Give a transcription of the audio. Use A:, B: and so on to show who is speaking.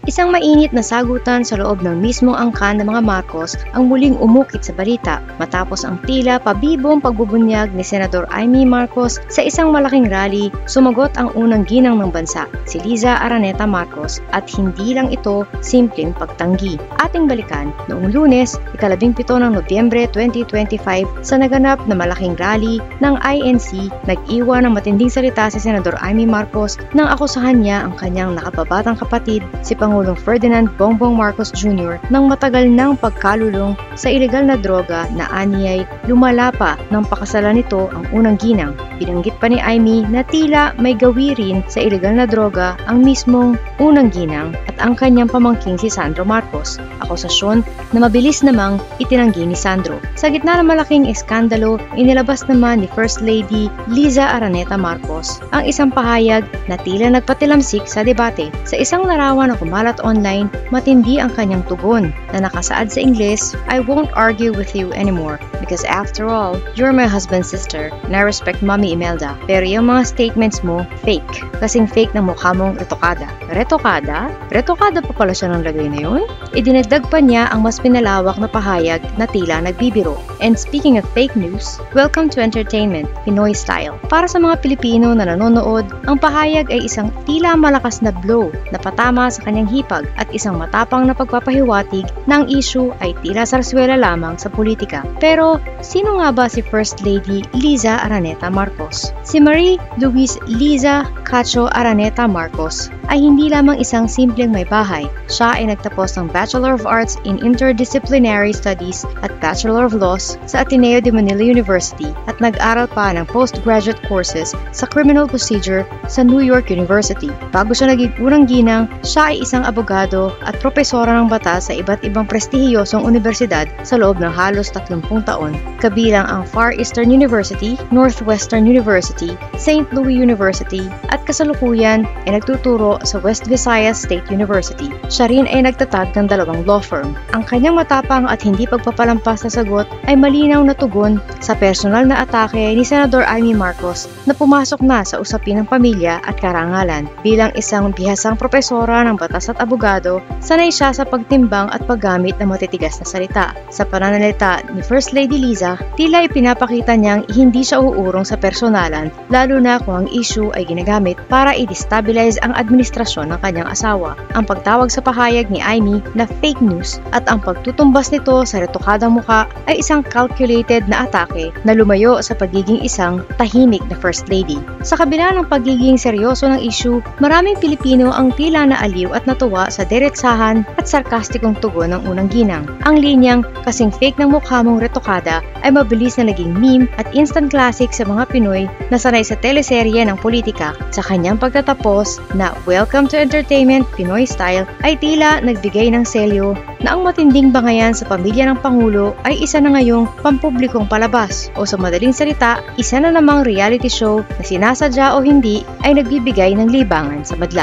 A: Isang mainit na sagutan sa loob ng mismong angkan ng mga Marcos ang muling umukit sa balita matapos ang tila pabibong pagbubunyag ni Senador Amy Marcos sa isang malaking rally. Sumagot ang unang ginang ng bansa, si Liza Araneta Marcos, at hindi lang ito simpleng pagtanggi. Ating balikan noong Lunes, ika-17 ng Nobyembre 2025 sa naganap na malaking rally ng INC, nag-iwan ng matinding salita si Senador Amy Marcos nang akusahan niya ang kanyang nakababatang kapatid, si Pangulong Ferdinand Bongbong Marcos Jr. ng matagal ng pagkalulong sa ilegal na droga na aniyay lumala pa nang pakasalan nito ang unang ginang. Binanggit pa ni Amy na tila may gawi rin sa ilegal na droga ang mismong unang ginang at ang kanyang pamangking si Sandro Marcos, akusasyon na mabilis namang itinanggi ni Sandro. Sa gitna ng malaking eskandalo, inilabas naman ni First Lady Liza Araneta Marcos ang isang pahayag na tila nagpatilamsik sa debate. Sa isang larawan na kumalat online, matindi ang kanyang tugon na nakasaad sa Ingles, "I won't argue with you anymore because after all, you're my husband's sister and I respect Mommy Imelda. Pero yung mga statements mo, fake. Kasing fake ng mukha mong retokada." Retokada? Retokada pa pala siya ng lagay na yun? Idinagdag pa niya ang mas pinalawak na pahayag na tila nagbibiro. And speaking of fake news, welcome to entertainment, Pinoy style. Para sa mga Pilipino na nanonood, ang pahayag ay isang tila malakas na blow na patama sa kanyang hipag at isang matapang na pagpapahiwatig na ang issue ay tila sarswela lamang sa politika. Pero sino nga ba si First Lady Liza Araneta Marcos? Si Marie Louise Liza Cacho Araneta Marcos ay hindi lamang isang simpleng may bahay. Siya ay nagtapos ng Bachelor of Arts in Interdisciplinary Studies at Bachelor of Laws sa Ateneo de Manila University at nag-aral pa ng postgraduate courses sa Criminal Procedure sa New York University. Bago siya naging unang ginang, siya ay isang abogado at propesora ng batas sa iba't ibang prestihiyosong universidad sa loob ng halos 30 taon, kabilang ang Far Eastern University, Northwestern University, St. Louis University at kasalukuyan ay nagtuturo sa West Visayas State University. Siya rin ay nagtatag ng 2 law firm. Ang kanyang matapang at hindi pagpapalampas na sagot ay malinaw na tugon sa personal na atake ni Senador Amy Marcos na pumasok na sa usapin ng pamilya at karangalan. Bilang isang bihasang propesora ng batas at abogado, sanay siya sa pagtimbang at paggamit ng matitigas na salita. Sa pananalita ni First Lady Liza, tila ipinapakita niyang hindi siya uurong sa personalan, lalo na kung ang issue ay ginagamit para i-destabilize ang administrasyon ng kanyang asawa. Ang pagtawag sa pahayag ni Amy na fake news at ang pagtutumbas nito sa retokadang mukha ay isang calculated na atake na lumayo sa pagiging isang tahimik na First Lady. Sa kabila ng pagiging seryoso ng issue, maraming Pilipino ang tila naaliw at natuwa sa diretsahan at sarkastikong tugon ng unang ginang. Ang linyang kasing fake ng mukha mong retokada ay mabilis na naging meme at instant classic sa mga Pinoy na sanay sa teleserye ng politika. Sa kanyang pagtatapos na Welcome to Entertainment, Pinoy Style ay tila nagbigay ng selyo na ang matinding bangayan sa pamilya ng Pangulo ay isa na ngayong pampublikong palabas o sa madaling salita, isa na namang reality show na sinasadya o hindi ay nagbibigay ng libangan sa madla.